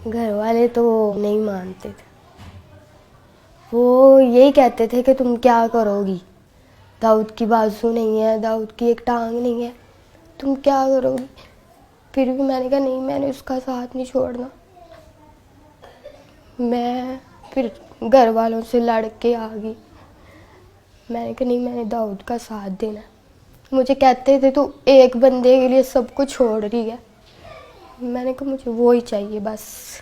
घर वाले तो नहीं मानते थे। वो यही कहते थे कि तुम क्या करोगी, दाऊद की बाजू नहीं है, दाऊद की एक टांग नहीं है, तुम क्या करोगी। फिर भी मैंने कहा नहीं, मैंने उसका साथ नहीं छोड़ना। मैं फिर घर वालों से लड़ के आ गई। मैंने कहा नहीं, मैंने दाऊद का साथ देना। मुझे कहते थे तू एक बंदे के लिए सब कुछ छोड़ रही है। मैंने कहा मुझे वो ही चाहिए बस।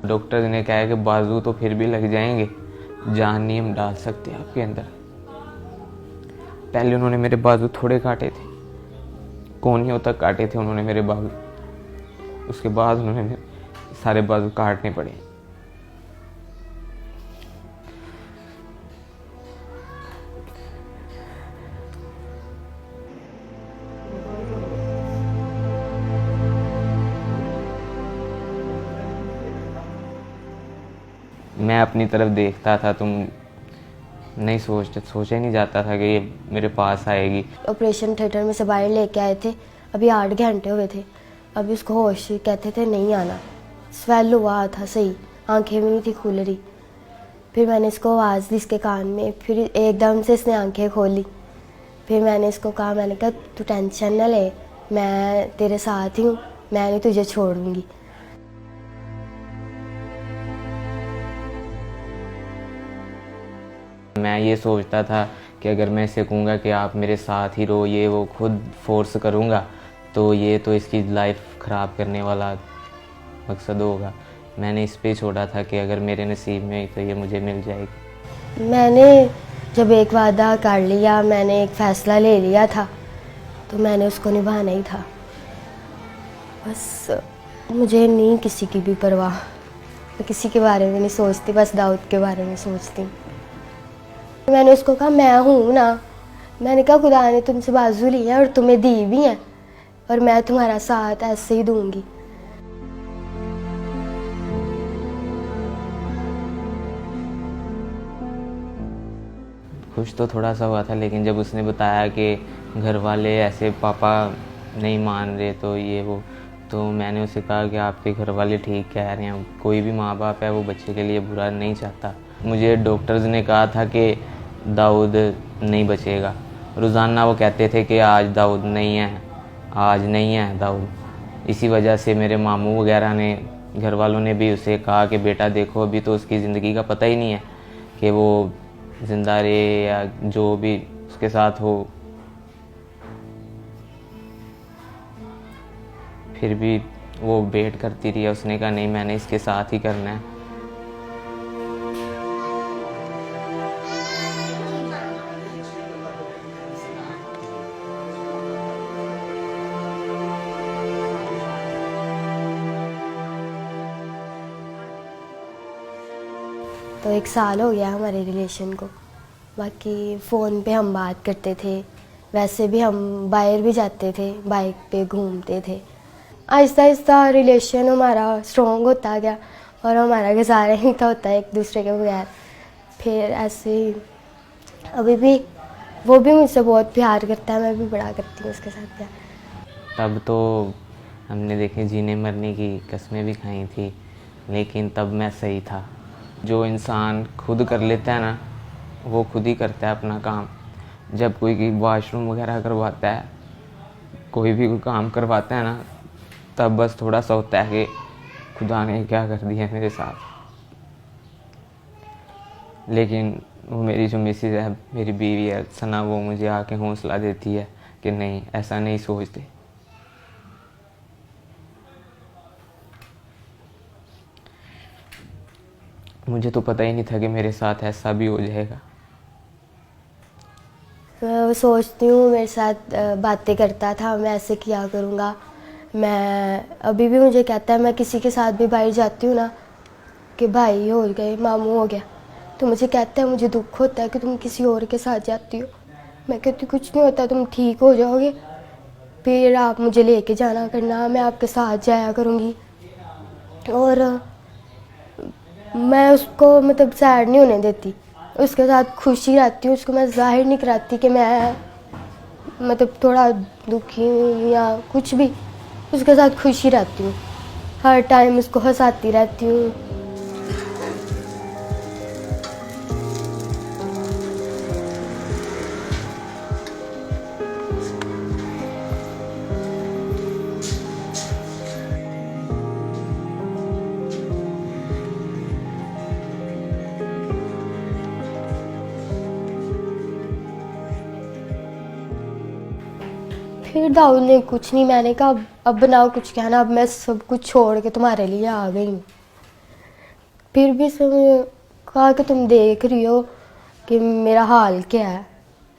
डॉक्टर ने कहा है कि बाजू तो फिर भी लग जाएंगे, जान नहीं हम डाल सकते आपके अंदर। पहले उन्होंने मेरे बाजू थोड़े काटे थे, कोहनियों तक काटे थे उन्होंने मेरे बाजू। उसके बाद उन्होंने सारे बाजू काटने पड़े। मैं अपनी तरफ देखता था, तुम नहीं सोचा ही नहीं जाता था कि ये मेरे पास आएगी। ऑपरेशन थिएटर में से बाहर लेके आए थे, अभी 8 घंटे हुए थे। अभी उसको होश, कहते थे नहीं आना। स्वेल हुआ था सही, आंखें भी नहीं थी खुल रही। फिर मैंने इसको आवाज़ दी इसके कान में, फिर एकदम से इसने आंखें खोली। फिर मैंने इसको कहा, मैंने कहा तू टेंशन न ले, मैं तेरे साथ ही हूँ, मैं नहीं तुझे छोड़ूंगी। मैं ये सोचता था कि अगर मैं इसे कहूँगा कि आप मेरे साथ ही रहो, ये वो खुद फोर्स करूँगा तो ये तो इसकी लाइफ ख़राब करने वाला मकसद होगा। मैंने इस पे छोड़ा था कि अगर मेरे नसीब में तो ये मुझे मिल जाएगी। मैंने जब एक वादा कर लिया, मैंने एक फ़ैसला ले लिया था, तो मैंने उसको निभाना ही था। बस मुझे नहीं किसी की भी परवाह, मैं किसी के बारे में नहीं सोचती, बस दाऊद के बारे में सोचती हूँ। मैंने उसको कहा मैं हूँ ना, मैंने कहा खुदा ने तुमसे बाजू ली है और तुम्हें दी भी है, और मैं तुम्हारा साथ ऐसे ही दूंगी। खुश तो थोड़ा सा हुआ था, लेकिन जब उसने बताया कि घर वाले ऐसे पापा नहीं मान रहे तो ये वो, तो मैंने उसे कहा कि आपके घर वाले ठीक कह रहे हैं, कोई भी माँ बाप है वो बच्चे के लिए बुरा नहीं चाहता। मुझे डॉक्टर्स ने कहा था कि दाऊद नहीं बचेगा। रोज़ाना वो कहते थे कि आज दाऊद नहीं है, आज नहीं है दाऊद। इसी वजह से मेरे मामू वगैरह ने, घर वालों ने भी उसे कहा कि बेटा देखो अभी तो उसकी ज़िंदगी का पता ही नहीं है कि वो जिंदा रहे या जो भी उसके साथ हो। फिर भी वो वेट करती रही। उसने कहा नहीं, मैंने इसके साथ ही करना है। तो 1 साल हो गया हमारे रिलेशन को। बाकी फ़ोन पे हम बात करते थे, वैसे भी हम बाहर भी जाते थे, बाइक पे घूमते थे। आहिस्ता आहिस्ता रिलेशन हमारा स्ट्रॉन्ग होता गया और हमारा गुजारा ही था होता है एक दूसरे के बगैर। फिर ऐसे ही अभी भी वो भी मुझसे बहुत प्यार करता है, मैं भी बड़ा करती हूँ उसके साथ प्यार। तब तो हमने देखे जीने मरने की कस्में भी खाई थी, लेकिन तब मैं सही था। जो इंसान खुद कर लेता है ना, वो खुद ही करता है अपना काम। जब कोई वॉशरूम वगैरह करवाता है, कोई भी कोई काम करवाता है ना, तब बस थोड़ा सा होता है कि खुदा ने क्या कर दिया मेरे साथ। लेकिन वो मेरी जो मिसेज है, मेरी बीवी है सना, वो मुझे आके हौसला देती है कि नहीं, ऐसा नहीं सोचते। मुझे तो पता ही नहीं था कि मेरे साथ ऐसा भी हो जाएगा। मैं सोचती हूँ मेरे साथ बातें करता था, मैं ऐसे किया करूँगा। मैं अभी भी मुझे कहता है, मैं किसी के साथ भी बाहर जाती हूँ ना कि भाई हो गए, मामू हो गया, तो मुझे कहता है मुझे दुख होता है कि तुम किसी और के साथ जाती हो। मैं कहती कुछ नहीं होता, तुम ठीक हो जाओगे। फिर आप मुझे लेके जाना करना, मैं आपके साथ जाया करूँगी। और मैं उसको मतलब सैड नहीं होने देती, उसके साथ खुशी रहती हूँ। उसको मैं जाहिर नहीं कराती कि मैं मतलब थोड़ा दुखी हूँ या कुछ भी, उसके साथ खुशी रहती हूँ, हर टाइम उसको हंसाती रहती हूँ। फिर दाऊद ने कुछ नहीं, मैंने कहा अब ना कुछ कहना, अब मैं सब कुछ छोड़ के तुम्हारे लिए आ गई हूँ। फिर भी उसने कहा कि तुम देख रही हो कि मेरा हाल क्या है।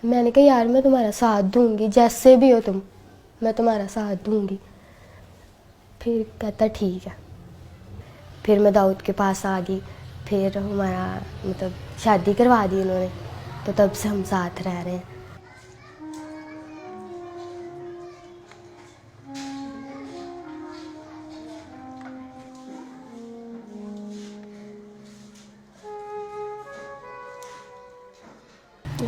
मैंने कहा यार मैं तुम्हारा साथ दूंगी, जैसे भी हो तुम, मैं तुम्हारा साथ दूंगी। फिर कहता ठीक है। फिर मैं दाऊद के पास आ गई, फिर हमारा मतलब शादी करवा दी उन्होंने, तो तब से हम साथ रह रहे हैं।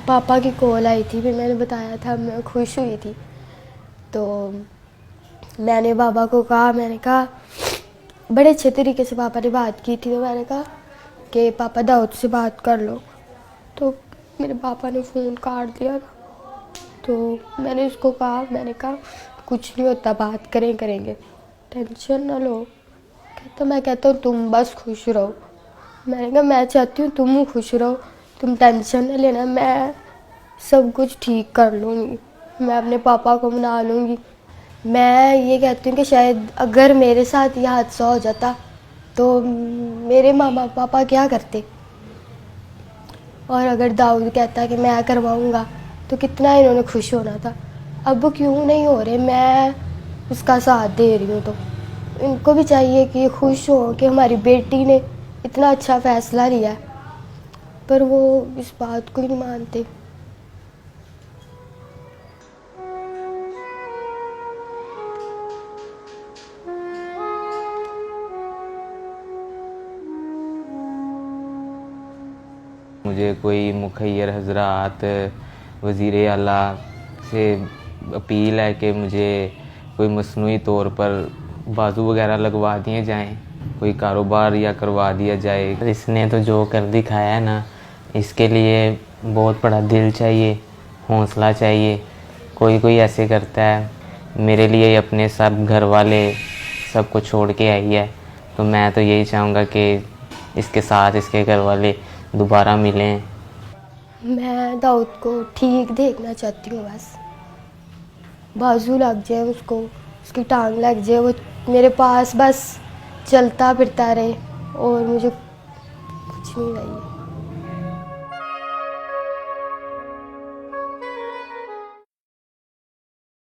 पापा की कॉल आई थी, फिर मैंने बताया था मैं खुश हुई थी। तो मैंने पापा को कहा, मैंने कहा बड़े अच्छे तरीके से पापा ने बात की थी, तो मैंने कहा कि पापा दाऊद से बात कर लो। तो मेरे पापा ने फ़ोन काट दिया था। तो मैंने उसको कहा, मैंने कहा कुछ नहीं होता, बात करेंगे, टेंशन ना लो। कहता मैं कहता हूँ तुम बस खुश रहो। मैंने कहा मैं चाहती हूँ तुम खुश रहो, तुम टेंशन ना लेना, मैं सब कुछ ठीक कर लूँगी, मैं अपने पापा को मना लूँगी। मैं ये कहती हूँ कि शायद अगर मेरे साथ ये हादसा हो जाता तो मेरे मामा पापा क्या करते, और अगर दाऊद कहता कि मैं करवाऊँगा तो कितना इन्होंने खुश होना था। अब वो क्यों नहीं हो रहे, मैं उसका साथ दे रही हूँ। तो इनको भी चाहिए कि खुश हो कि हमारी बेटी ने इतना अच्छा फ़ैसला लिया, पर वो इस बात को ही नहीं मानते। मुझे कोई मुखैर हजरात वज़ीर आला से अपील है कि मुझे कोई मसनूई तौर पर बाजू वगैरह लगवा दिए जाएं, कोई कारोबार या करवा दिया जाए। इसने तो जो कर दिखाया है ना, इसके लिए बहुत बड़ा दिल चाहिए, हौसला चाहिए। कोई कोई ऐसे करता है, मेरे लिए अपने सब घर वाले सब कुछ छोड़ के आई है, तो मैं तो यही चाहूँगा कि इसके साथ इसके घर वाले दोबारा मिलें। मैं दाऊद को ठीक देखना चाहती हूँ, बस बाजू लग जाए उसको, उसकी टांग लग जाए, वो मेरे पास बस चलता फिरता रहे, और मुझे कुछ नहीं चाहिए।